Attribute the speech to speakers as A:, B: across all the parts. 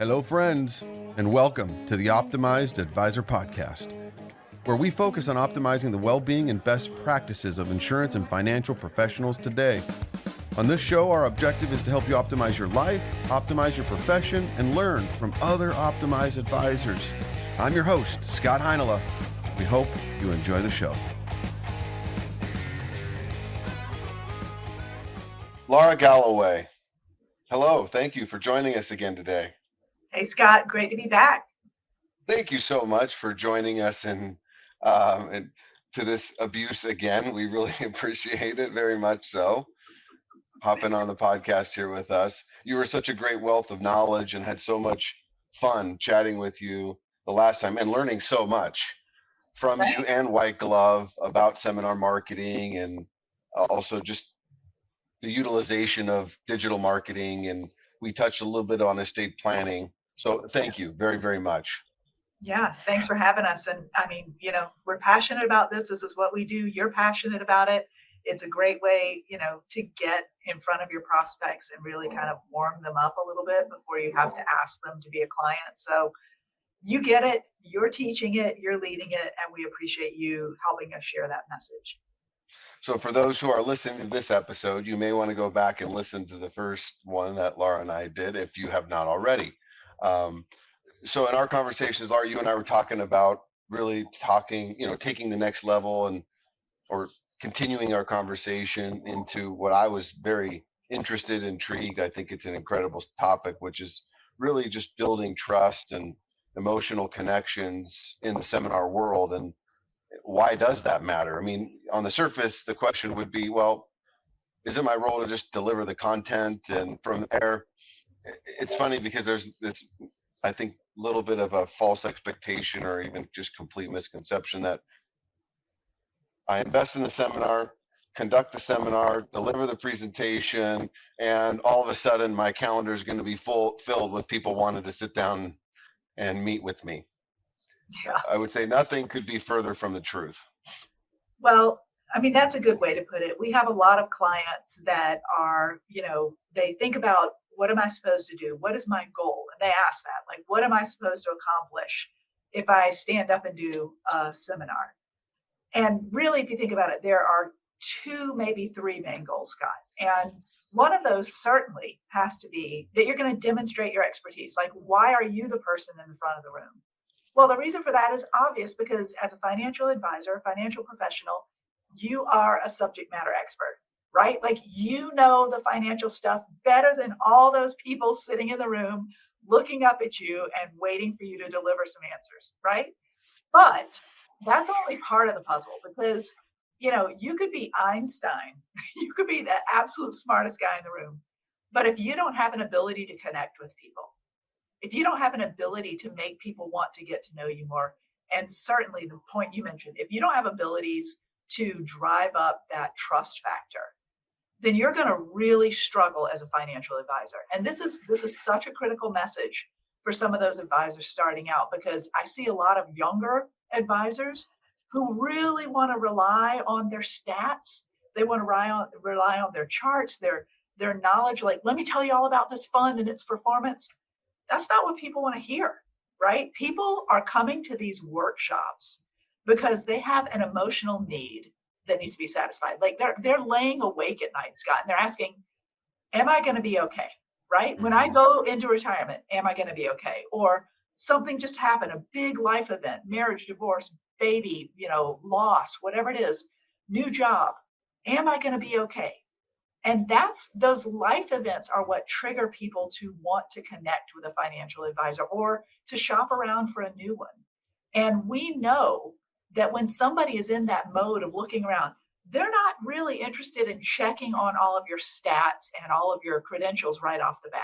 A: Hello, friends, and welcome to the Optimized Advisor Podcast, where we focus on optimizing the well-being and best practices of insurance and financial professionals today. On this show, our objective is to help you optimize your life, optimize your profession, and learn from other optimized advisors. I'm your host, Scott Heinela. We hope you enjoy the show. Lara Galloway, hello. Thank you for joining us again today.
B: Hey, Scott, great to be back.
A: Thank you so much for joining us and to this abuse again. We really appreciate it very much so. Hopping on the podcast here with us. You were such a great wealth of knowledge and had so much fun chatting with you the last time and learning so much from you and White Glove about seminar marketing and also just the utilization of digital marketing. And we touched a little bit on estate planning. So thank you very, very much.
B: Yeah, thanks for having us. And I mean, we're passionate about this. This is what we do. You're passionate about it. It's a great way, to get in front of your prospects and really kind of warm them up a little bit before you have to ask them to be a client. So you get it, you're teaching it, you're leading it, and we appreciate you helping us share that message.
A: So for those who are listening to this episode, you may want to go back and listen to the first one that Lara and I did if you have not already. So in our conversations, Lara, you and I were talking about really taking the next level or continuing our conversation into what I was very intrigued. I think it's an incredible topic, which is really just building trust and emotional connections in the seminar world. And why does that matter? I mean, on the surface, the question would be, well, is it my role to just deliver the content? And from there, it's funny because there's this, I think, little bit of a false expectation or even just complete misconception that I invest in the seminar, conduct the seminar, deliver the presentation, and all of a sudden my calendar is going to be filled with people wanting to sit down and meet with me.
B: Yeah.
A: I would say nothing could be further from the truth.
B: Well, I mean, that's a good way to put it. We have a lot of clients that are, they think about, what am I supposed to do? What is my goal? And they ask that, like, what am I supposed to accomplish if I stand up and do a seminar? And really, if you think about it, there are 2, maybe 3 main goals, Scott. And one of those certainly has to be that you're going to demonstrate your expertise. Like, why are you the person in the front of the room? Well, the reason for that is obvious, because as a financial advisor, a financial professional, you are a subject matter expert, right? Like, you know the financial stuff better than all those people sitting in the room looking up at you and waiting for you to deliver some answers, right? But that's only part of the puzzle, because, you could be Einstein, you could be the absolute smartest guy in the room. But if you don't have an ability to connect with people, if you don't have an ability to make people want to get to know you more, and certainly the point you mentioned, if you don't have abilities to drive up that trust factor, then you're going to really struggle as a financial advisor. And this is such a critical message for some of those advisors starting out, because I see a lot of younger advisors who really want to rely on their stats. They want to rely on their charts, their knowledge. Like, let me tell you all about this fund and its performance. That's not what people want to hear, right? People are coming to these workshops because they have an emotional need that needs to be satisfied. Like, they're laying awake at night, Scott, and they're asking, am I going to be okay? Right? When I go into retirement, am I going to be okay? Or something just happened, a big life event, marriage, divorce, baby, loss, whatever it is, new job. Am I going to be okay? And those life events are what trigger people to want to connect with a financial advisor or to shop around for a new one. And we know that when somebody is in that mode of looking around, they're not really interested in checking on all of your stats and all of your credentials right off the bat.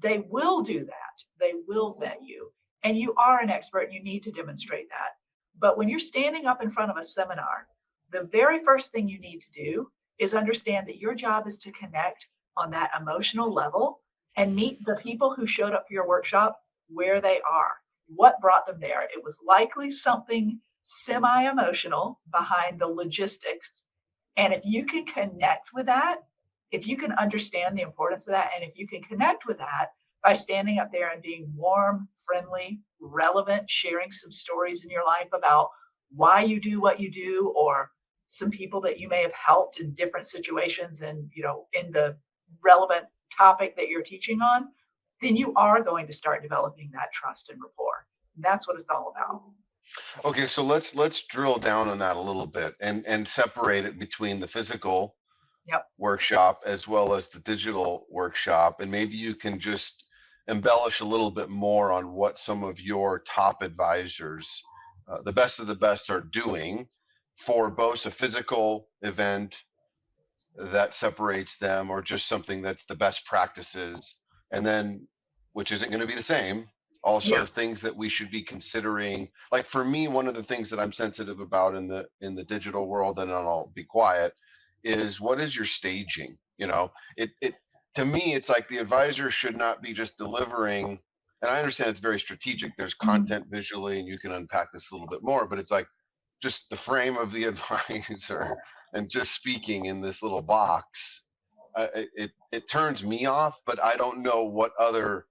B: They will do that. They will vet you. And you are an expert, and you need to demonstrate that. But when you're standing up in front of a seminar, the very first thing you need to do is understand that your job is to connect on that emotional level and meet the people who showed up for your workshop where they are. What brought them there? It was likely something semi-emotional behind the logistics. And if you can connect with that, if you can understand the importance of that, and if you can connect with that, by standing up there and being warm, friendly, relevant, sharing some stories in your life about why you do what you do, or some people that you may have helped in different situations and, in the relevant topic that you're teaching on, then you are going to start developing that trust and rapport. And that's what it's all about.
A: Okay, so let's drill down on that a little bit and separate it between the physical
B: Yep.
A: workshop as well as the digital workshop, and maybe you can just embellish a little bit more on what some of your top advisors, the best of the best, are doing for both a physical event that separates them or just something that's the best practices, and then, which isn't going to be the same, also
B: Yeah.
A: things that we should be considering. Like for me, one of the things that I'm sensitive about in the digital world, and I'll be quiet, is what is your staging? It to me, it's like the advisor should not be just delivering, and I understand it's very strategic, there's content visually, and you can unpack this a little bit more, but it's like just the frame of the advisor and just speaking in this little box. It turns me off, but I don't know what other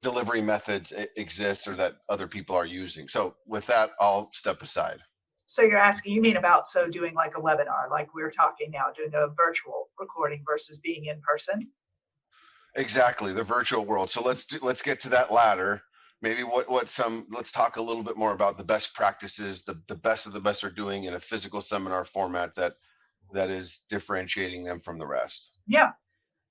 A: delivery methods exist or that other people are using. So with that, I'll step aside.
B: So you're asking, you mean about doing like a webinar, like we're talking now, doing a virtual recording versus being in person?
A: Exactly, the virtual world. So let's get to that latter. Maybe let's talk a little bit more about the best practices, the best of the best are doing in a physical seminar format that is differentiating them from the rest.
B: Yeah.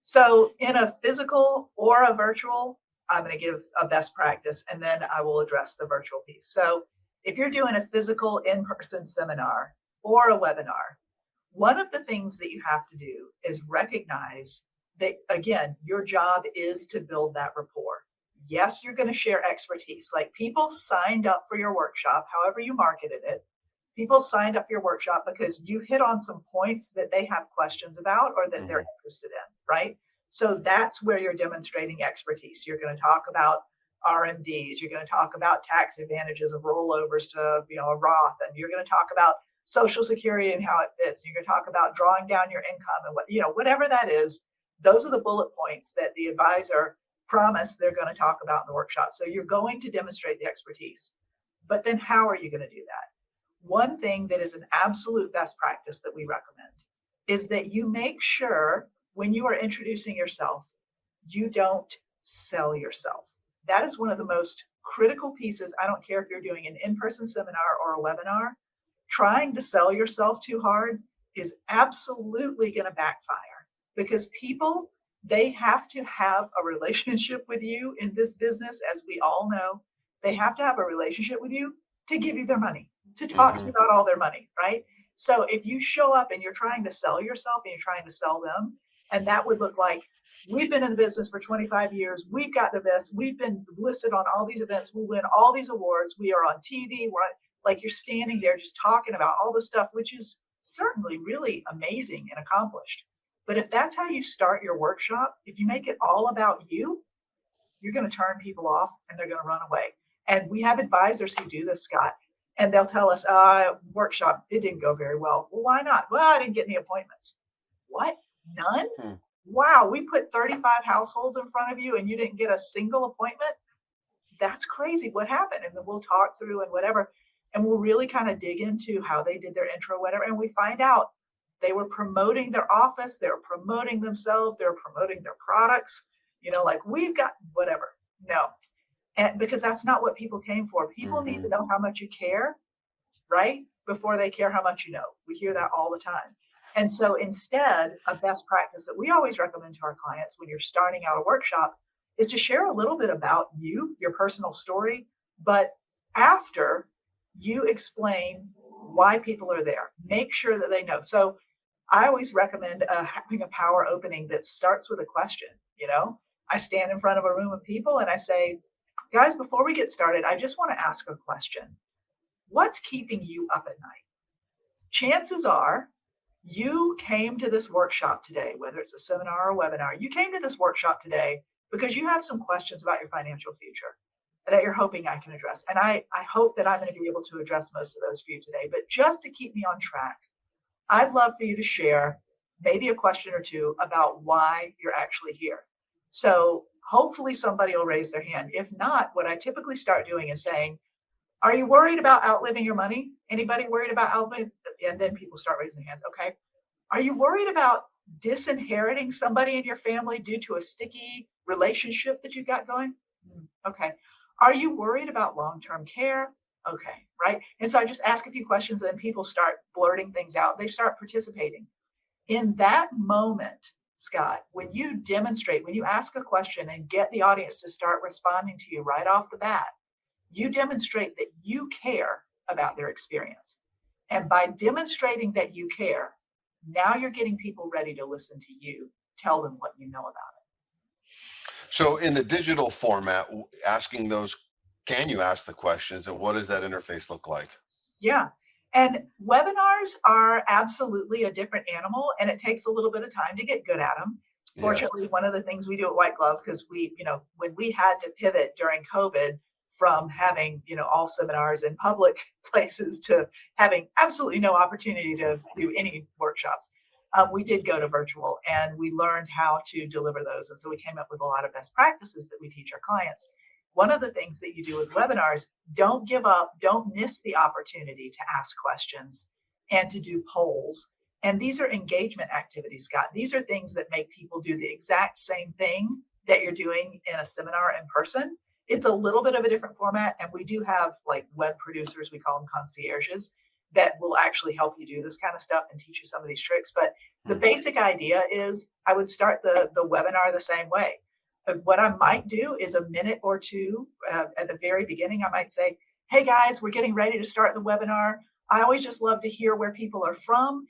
B: So in a physical or a virtual, I'm going to give a best practice and then I will address the virtual piece. So if you're doing a physical in-person seminar or a webinar, one of the things that you have to do is recognize that, again, your job is to build that rapport. Yes, you're going to share expertise. Like, people signed up for your workshop, however you marketed it. People signed up for your workshop because you hit on some points that they have questions about or that they're interested in, right? So that's where you're demonstrating expertise. You're going to talk about RMDs. You're going to talk about tax advantages of rollovers to, a Roth, and you're going to talk about Social Security and how it fits. And you're going to talk about drawing down your income and whatever that is. Those are the bullet points that the advisor promised they're going to talk about in the workshop. So you're going to demonstrate the expertise. But then how are you going to do that? One thing that is an absolute best practice that we recommend is that you make sure when you are introducing yourself, you don't sell yourself. That is one of the most critical pieces. I don't care if you're doing an in-person seminar or a webinar. Trying to sell yourself too hard is absolutely going to backfire, because people, they have to have a relationship with you in this business. As we all know, they have to have a relationship with you to give you their money, to talk to you about all their money, right? So if you show up and you're trying to sell yourself and you're trying to sell them, and that would look like, we've been in the business for 25 years. We've got the best. We've been listed on all these events. We win all these awards. We are on TV. Like, you're standing there just talking about all the stuff, which is certainly really amazing and accomplished. But if that's how you start your workshop, if you make it all about you, you're going to turn people off and they're going to run away. And we have advisors who do this, Scott, and they'll tell us, workshop, it didn't go very well. Well, why not? Well, I didn't get any appointments. What? None? Wow, we put 35 households in front of you and you didn't get a single appointment? That's crazy. What happened? And then we'll talk through and whatever. And we'll really kind of dig into how they did their intro, whatever. And we find out they were promoting their office. They were promoting themselves. They were promoting their products, like, we've got whatever. No. And because that's not what people came for. People need to know how much you care, right? Before they care how much you know. We hear that all the time. And so instead, a best practice that we always recommend to our clients when you're starting out a workshop is to share a little bit about you, your personal story, but after you explain why people are there, make sure that they know. So I always recommend having a power opening that starts with a question. I stand in front of a room of people and I say, guys, before we get started, I just want to ask a question. What's keeping you up at night? Chances are you came to this workshop today, whether it's a seminar or a webinar, you came to this workshop today because you have some questions about your financial future that you're hoping I can address. And I hope that I'm going to be able to address most of those for you today. But just to keep me on track, I'd love for you to share maybe a question or two about why you're actually here. So Hopefully somebody will raise their hand. If not, what I typically start doing is saying, are you worried about outliving your money? Anybody worried about outliving? And then people start raising their hands. Okay. Are you worried about disinheriting somebody in your family due to a sticky relationship that you got going? Okay. Are you worried about long-term care? Okay. Right. And so I just ask a few questions, and then people start blurting things out. They start participating. In that moment, Scott, when you demonstrate, when you ask a question and get the audience to start responding to you right off the bat, you demonstrate that you care about their experience. And by demonstrating that you care, now you're getting people ready to listen to you. Tell them what you know about it.
A: So in the digital format, asking those, can you ask the questions, and what does that interface look like?
B: Yeah. And webinars are absolutely a different animal, and it takes a little bit of time to get good at them. Fortunately,
A: Yes.
B: one of the things we do at White Glove, because we, when we had to pivot during COVID from having, all seminars in public places to having absolutely no opportunity to do any workshops, we did go to virtual, and we learned how to deliver those. And so we came up with a lot of best practices that we teach our clients. One of the things that you do with webinars, don't give up, don't miss the opportunity to ask questions and to do polls. And these are engagement activities, Scott. These are things that make people do the exact same thing that you're doing in a seminar in person. It's a little bit of a different format. And we do have like web producers, we call them concierges, that will actually help you do this kind of stuff and teach you some of these tricks. But the basic idea is I would start the webinar the same way. What I might do is a minute or two at the very beginning, I might say, hey guys, we're getting ready to start the webinar. I always just love to hear where people are from.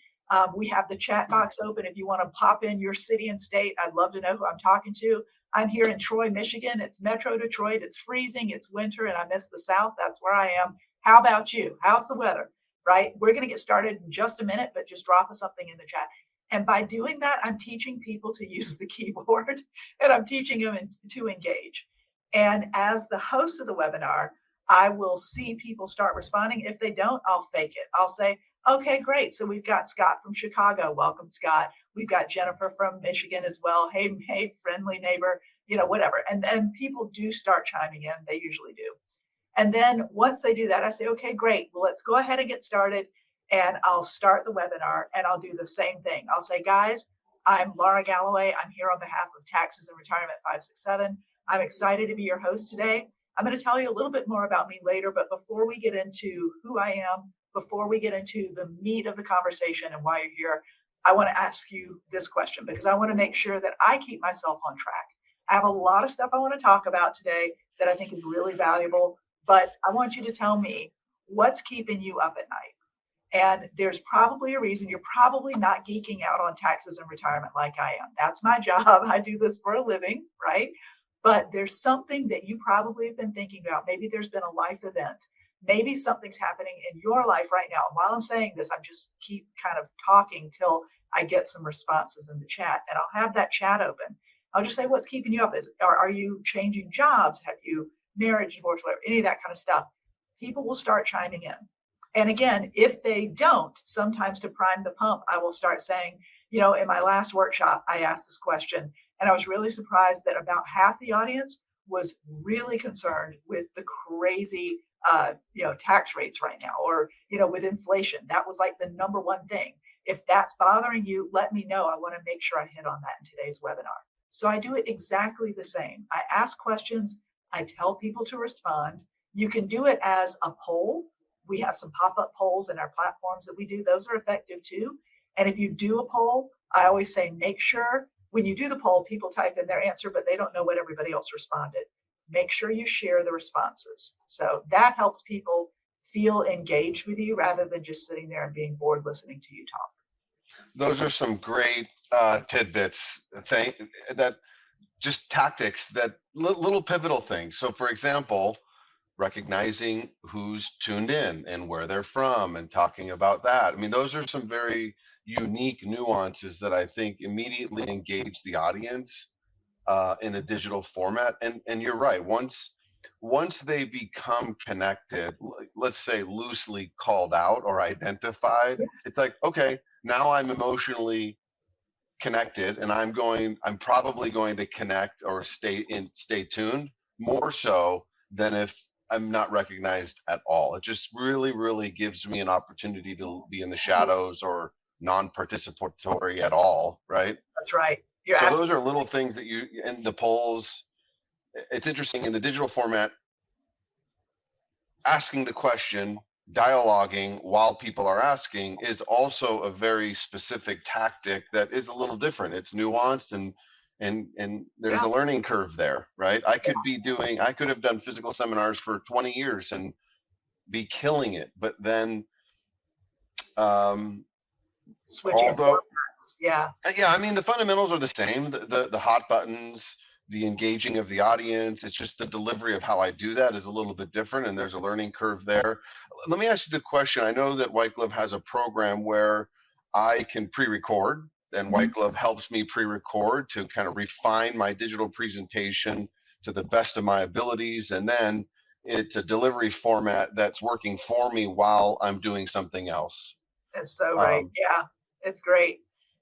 B: We have the chat box open. If you want to pop in your city and state, I'd love to know who I'm talking to. I'm here in Troy, Michigan. It's Metro Detroit. It's freezing. It's winter, and I miss the South. That's where I am. How about you? How's the weather? Right? We're going to get started in just a minute, but just drop us something in the chat. And by doing that, I'm teaching people to use the keyboard, and I'm teaching them to engage. And as the host of the webinar, I will see people start responding. If they don't, I'll fake it. I'll say, okay, great. So we've got Scott from Chicago. Welcome, Scott. We've got Jennifer from Michigan as well. Hey, friendly neighbor, whatever. And then people do start chiming in. They usually do. And then once they do that, I say, okay, great. Well, let's go ahead and get started. And I'll start the webinar, and I'll do the same thing. I'll say, guys, I'm Lara Galloway. I'm here on behalf of Taxes and Retirement 567. I'm excited to be your host today. I'm going to tell you a little bit more about me later, but before we get into who I am, before we get into the meat of the conversation and why you're here, I want to ask you this question because I want to make sure that I keep myself on track. I have a lot of stuff I want to talk about today that I think is really valuable, but I want you to tell me what's keeping you up at night. And there's probably a reason you're probably not geeking out on taxes and retirement like I am. That's my job. I do this for a living, right? But there's something that you probably have been thinking about. Maybe there's been a life event. Maybe something's happening in your life right now. And while I'm saying this, I'm just keep kind of talking till I get some responses in the chat, and I'll have that chat open. I'll just say, what's keeping you up? Are you changing jobs? Have you marriage, divorce, whatever, any of that kind of stuff? People will start chiming in. And again, if they don't, sometimes to prime the pump, I will start saying, in my last workshop, I asked this question, and I was really surprised that about half the audience was really concerned with the crazy, tax rates right now, or, with inflation. That was like the number one thing. If that's bothering you, let me know. I want to make sure I hit on that in today's webinar. So I do it exactly the same. I ask questions. I tell people to respond. You can do it as a poll. We have some pop-up polls in our platforms that we do. Those are effective too. And if you do a poll, I always say, make sure when you do the poll, people type in their answer, but they don't know what everybody else responded. Make sure you share the responses. So that helps people feel engaged with you rather than just sitting there and being bored listening to you talk.
A: Those are some great tidbits. That just tactics, that little pivotal things. So for example, recognizing who's tuned in and where they're from and talking about that. I mean, those are some very unique nuances that I think immediately engage the audience in a digital format. And you're right. Once they become connected, let's say loosely called out or identified, it's like, okay, now I'm emotionally connected, and I'm probably going to connect or stay tuned more so than if I'm not recognized at all. It just really, really gives me an opportunity to be in the shadows or non-participatory at all, right?
B: That's right. You're
A: So those
B: absolutely
A: are little things that you in the polls. It's interesting in the digital format, asking the question, dialoguing while people are asking is also a very specific tactic that is a little different. It's nuanced, and there's
B: yeah.
A: a learning curve there, right? I could have done physical seminars for 20 years and be killing it, but then um,
B: Switching
A: although
B: formats. Yeah.
A: yeah, I mean the fundamentals are the same. The hot buttons, the engaging of the audience. It's just the delivery of how I do that is a little bit different, and there's a learning curve there. Let me ask you the question. I know that White Glove has a program where I can pre-record, and
B: Mhm.
A: White Glove helps me pre-record to kind of refine my digital presentation to the best of my abilities, and then it's a delivery format that's working for me while I'm doing something else.
B: That's so right.
A: Um,
B: Yeah, it's great.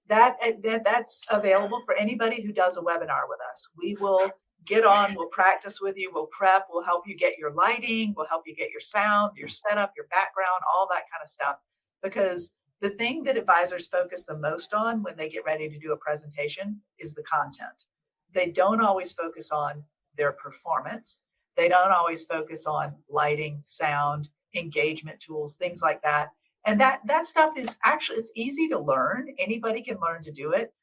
B: That's available for anybody who does a webinar with us. We will get on, we'll practice with you, we'll prep, we'll help you get your lighting, we'll help you get your sound, your setup, your background, all that kind of stuff. Because the thing that advisors focus the most on when they get ready to do a presentation is the content. They don't always focus on their performance. They don't always focus on lighting, sound, engagement tools, things like that. And that stuff is actually, it's easy to learn. Anybody can learn to do it,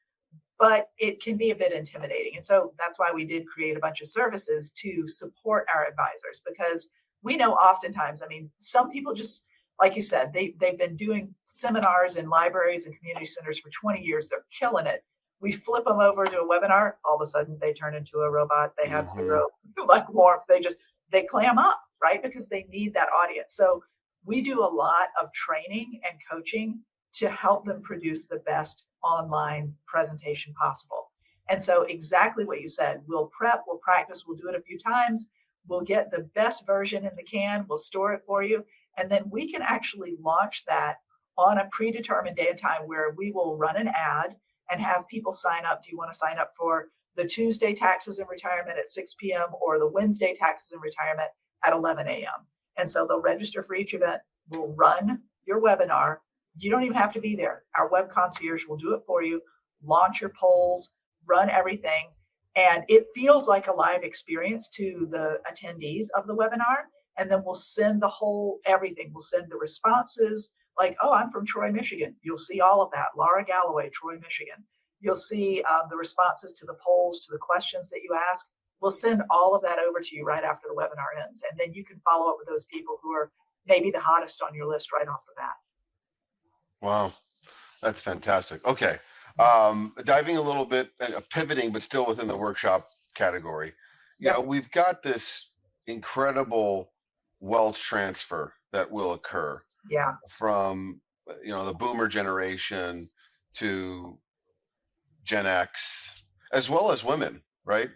B: but it can be a bit intimidating. And so that's why we did create a bunch of services to support our advisors, because we know oftentimes, I mean, some people just, like you said, they've been doing seminars in libraries and community centers for 20 years. They're killing it. We flip them over to a webinar. All of a sudden they turn into a robot. They have
A: mhm.
B: zero like warmth. They clam up, right? Because they need that audience. So we do a lot of training and coaching to help them produce the best online presentation possible. And so, exactly what you said, we'll prep, we'll practice, we'll do it a few times, we'll get the best version in the can, we'll store it for you, and then we can actually launch that on a predetermined day and time where we will run an ad and have people sign up. Do you want to sign up for the Tuesday taxes and retirement at 6 p.m. or the Wednesday taxes and retirement at 11 a.m.? And so they'll register for each event. We'll run your webinar. You don't even have to be there. Our web concierge will do it for you, launch your polls, run everything. And it feels like a live experience to the attendees of the webinar. And then we'll send the whole everything. We'll send the responses like, oh, I'm from Troy, Michigan. You'll see all of that. Lara Galloway, Troy, Michigan. You'll see the responses to the polls, to the questions that you ask. We'll send all of that over to you right after the webinar ends. And then you can follow up with those people who are maybe the hottest on your list right off the bat.
A: Wow. That's fantastic. Okay. Diving a little bit, pivoting, but still within the workshop category.
B: Yep.
A: We've got this incredible wealth transfer that will occur
B: Yeah.
A: from, the boomer generation to Gen X, as well as women, right?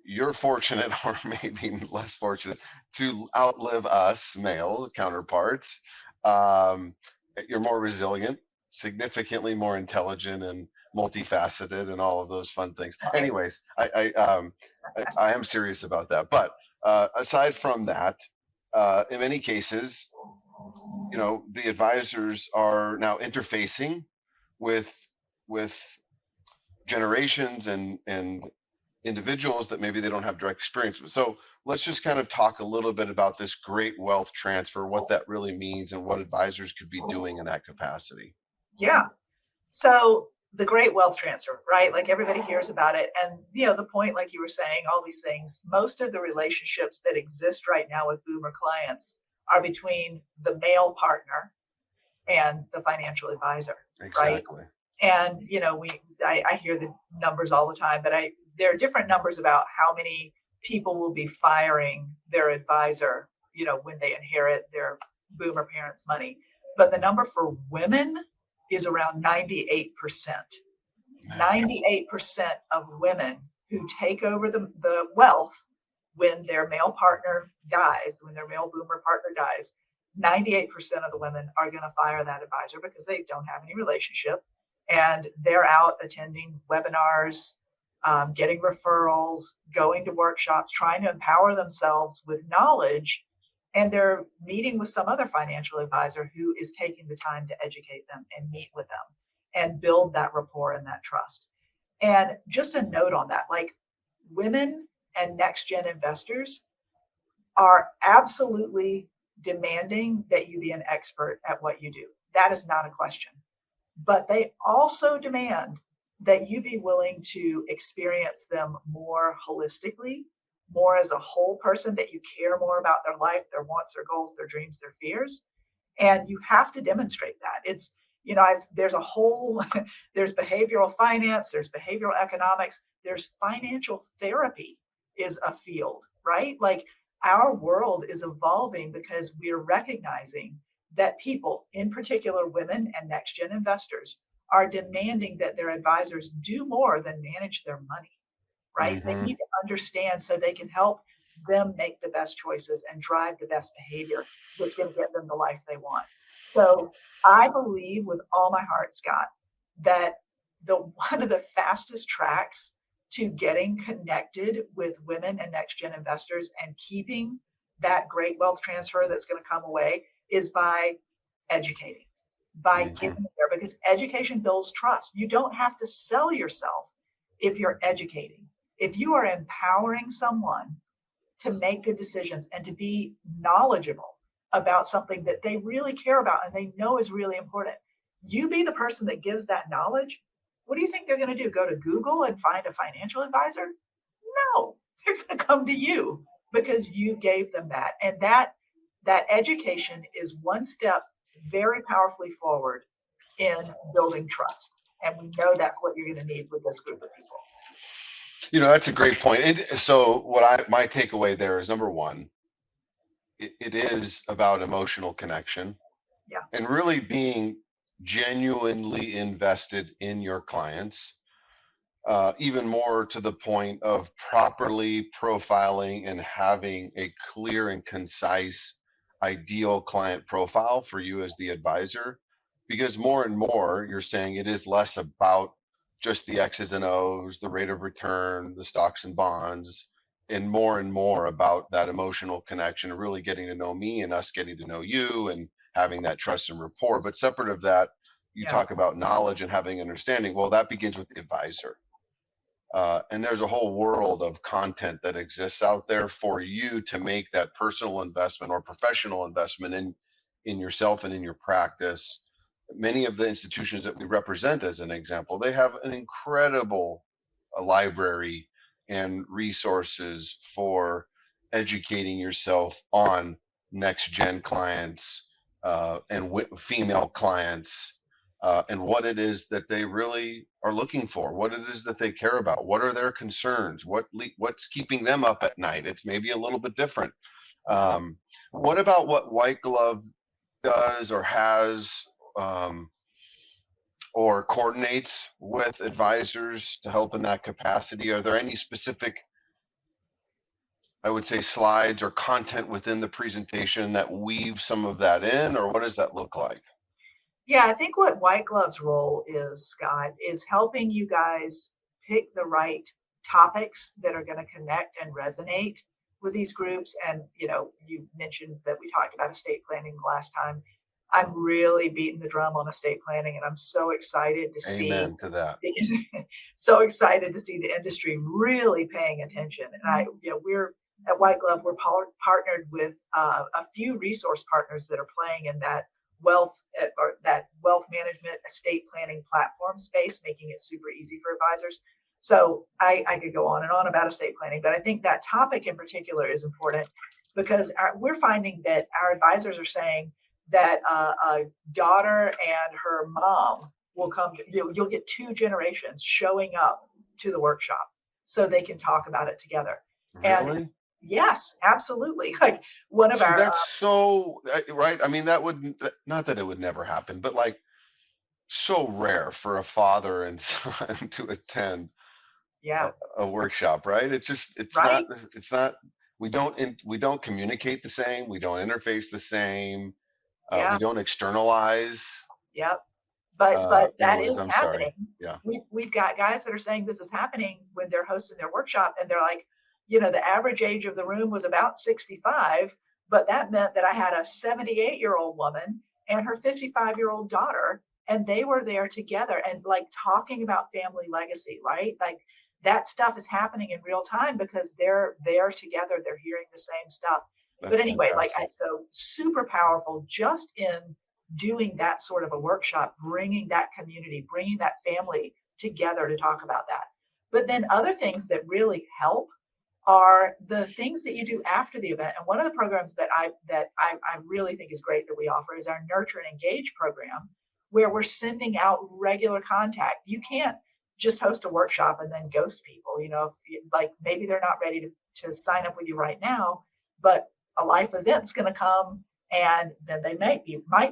A: You're fortunate, or maybe less fortunate, to outlive us male counterparts. Um, you're more resilient, significantly more intelligent and multifaceted, and all of those fun things.
B: Right.
A: Anyways, I am serious about that. But aside from that, in many cases, the advisors are now interfacing with with generations and individuals that maybe they don't have direct experience with. So let's just kind of talk a little bit about this great wealth transfer, what that really means, and what advisors could be doing in that capacity.
B: Yeah. So the great wealth transfer, right? Like everybody hears about it. And, the point, like you were saying, all these things, most of the relationships that exist right now with boomer clients are between the male partner and the financial advisor, right?
A: Exactly.
B: And, I hear the numbers all the time, but there are different numbers about how many people will be firing their advisor, when they inherit their boomer parents' money. But the number for women is around 98%. 98% of women who take over the wealth when their male partner dies, when their male boomer partner dies, 98% of the women are going to fire that advisor because they don't have any relationship and they're out attending webinars, getting referrals, going to workshops, trying to empower themselves with knowledge. And they're meeting with some other financial advisor who is taking the time to educate them and meet with them and build that rapport and that trust. And just a note on that, like, women and next gen investors are absolutely demanding that you be an expert at what you do. That is not a question. But they also demand that you be willing to experience them more holistically, more as a whole person, that you care more about their life, their wants, their goals, their dreams, their fears. And you have to demonstrate that. It's, there's a whole, there's behavioral finance, there's behavioral economics, there's financial therapy is a field, right? Like, our world is evolving because we're recognizing that people, in particular women and next gen investors, are demanding that their advisors do more than manage their money, right? They
A: Mm-hmm.
B: need to understand so they can help them make the best choices and drive the best behavior that's going to get them the life they want. So I believe with all my heart, Scott, that the one of the fastest tracks to getting connected with women and next gen investors and keeping that great wealth transfer that's going to come away is by educating, by
A: Mm-hmm.
B: giving there, because education builds trust. You don't have to sell yourself if you're educating. If you are empowering someone to make good decisions and to be knowledgeable about something that they really care about and they know is really important, you be the person that gives that knowledge. What do you think they're going to do? Go to Google and find a financial advisor? No, they're going to come to you because you gave them that. And that education is one step very powerfully forward in building trust. And we know that's what you're going to need with this group of people.
A: That's a great point. And so my takeaway there is, number one, it is about emotional connection.
B: Yeah.
A: And really being genuinely invested in your clients, even more to the point of properly profiling and having a clear and concise ideal client profile for you as the advisor. Because more and more, you're saying it is less about just the X's and O's, the rate of return, the stocks and bonds, and more about that emotional connection, really getting to know me and us getting to know you and having that trust and rapport. But separate of that, you
B: Yeah.
A: talk about knowledge and having understanding. Well, that begins with the advisor. And there's a whole world of content that exists out there for you to make that personal investment or professional investment in yourself and in your practice. Many of the institutions that we represent, as an example, they have an incredible library and resources for educating yourself on next gen clients and female clients, and what it is that they really are looking for, what it is that they care about, what are their concerns, what's keeping them up at night. It's maybe a little bit different.
B: Yeah.
A: What about what White Glove does or has, um, or coordinates with advisors to help in that capacity? Are there any specific, I would say, slides or content within the presentation that weave some of that in, or what does that look like?
B: Yeah, I think what White Glove's role is, Scott, is helping you guys pick the right topics that are going to connect and resonate with these groups. And, you mentioned that we talked about estate planning last time. I'm really beating the drum on estate planning, and I'm so excited to see
A: Amen to that.
B: so excited to see the industry really paying attention. And we're at White Glove, we're partnered with a few resource partners that are playing in that wealth management estate planning platform space, making it super easy for advisors. So I could go on and on about estate planning, but I think that topic in particular is important because we're finding that our advisors are saying that a daughter and her mom will come. You'll get two generations showing up to the workshop so they can talk about it together. And
A: Really?
B: yes, absolutely. Like one of
A: See,
B: our
A: that's so right. I mean, that would, not that it would never happen, but like, so rare for a father and son to attend a,
B: yeah,
A: a workshop, right?
B: right,
A: it's not. We don't communicate the same. We don't interface the same. We
B: yeah,
A: don't externalize.
B: yep. But that
A: Anyways,
B: is
A: I'm sorry.
B: happening.
A: Yeah.
B: We've got guys that are saying this is happening when they're hosting their workshop, and they're like, you know, the average age of the room was about 65, but that meant that I had a 78-year-old woman and her 55-year-old daughter, and they were there together and like talking about family legacy, right? Like that stuff is happening in real time because they're there together, they're hearing the same stuff. But
A: That's
B: anyway,
A: fantastic.
B: so super powerful just in doing that sort of a workshop, bringing that community, bringing that family together to talk about that. But then other things that really help are the things that you do after the event. And one of the programs that I really think is great that we offer is our Nurture and Engage program, where we're sending out regular contact. You can't just host a workshop and then ghost people. You know, if you, like maybe they're not ready to sign up with you right now, but a life event's going to come and then they might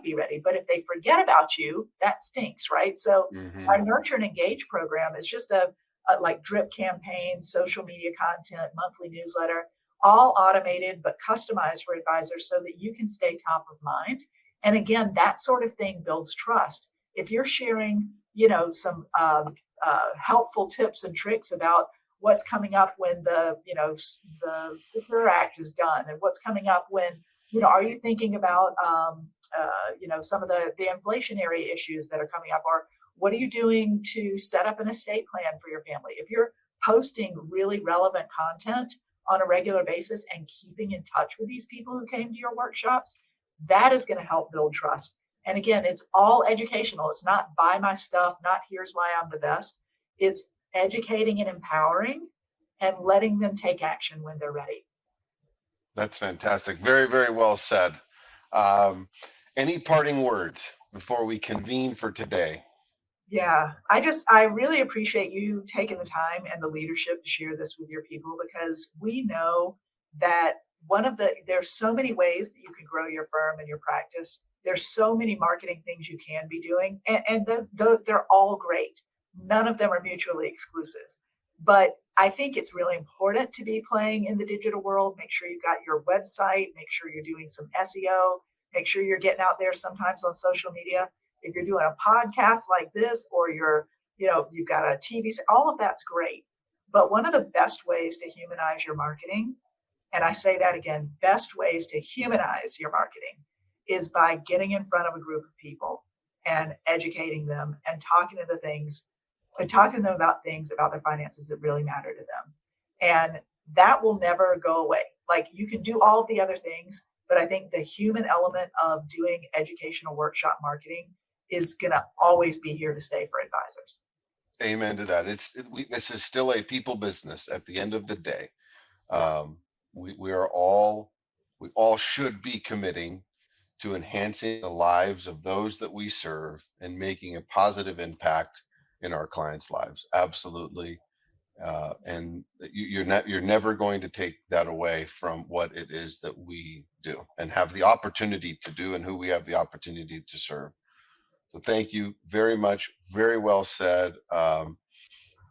B: be ready. But if they forget about you, that stinks, right? So
A: Hmm.
B: our Nurture and Engage program is just a like drip campaigns, social media content, monthly newsletter, all automated but customized for advisors so that you can stay top of mind. And again, that sort of thing builds trust. If you're sharing, you know, some helpful tips and tricks about what's coming up when the Secure Act is done, and what's coming up when, you know, are you thinking about some of the inflationary issues that are coming up, or what are you doing to set up an estate plan for your family? If you're posting really relevant content on a regular basis and keeping in touch with these people who came to your workshops, that is going to help build trust. And again, it's all educational. It's not buy my stuff, not here's why I'm the best. It's educating and empowering and letting them take action when they're ready.
A: That's fantastic. Very, very well said. Um, any parting words before we convene for today?
B: Yeah, I really appreciate you taking the time and the leadership to share this with your people, because we know that there's so many ways that you can grow your firm and your practice. There's so many marketing things you can be doing, and they're all great. None of them are mutually exclusive. But I think it's really important to be playing in the digital world. Make sure you've got your website, make sure you're doing some SEO, make sure you're getting out there sometimes on social media. If you're doing a podcast like this, or you've got a TV, all of that's great. But one of the best ways to humanize your marketing, and I say that again, best ways to humanize your marketing is by getting in front of a group of people and educating them and talking to them about things about their finances that really matter to them. And that will never go away. Like you can do all of the other things, but I think the human element of doing educational workshop marketing is going to always be here to stay for advisors.
A: Amen to that. This is still a people business at the end of the day.
B: Yeah.
A: We all should be committing to enhancing the lives of those that we serve and making a positive impact in our clients' lives. Absolutely. And you're never going to take that away from what it is that we do and have the opportunity to do, and who we have the opportunity to serve. So thank you very much. Very well said.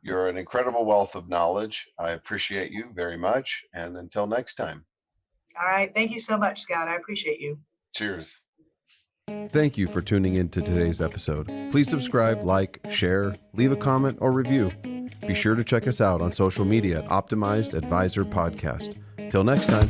A: You're an incredible wealth of knowledge. I appreciate you very much. And until next time.
B: All right. Thank you so much, Scott. I appreciate you.
A: Cheers.
C: Thank you for tuning in to today's episode. Please subscribe, like, share, leave a comment or review. Be sure to check us out on social media at Optimized Advisor Podcast. Till next time.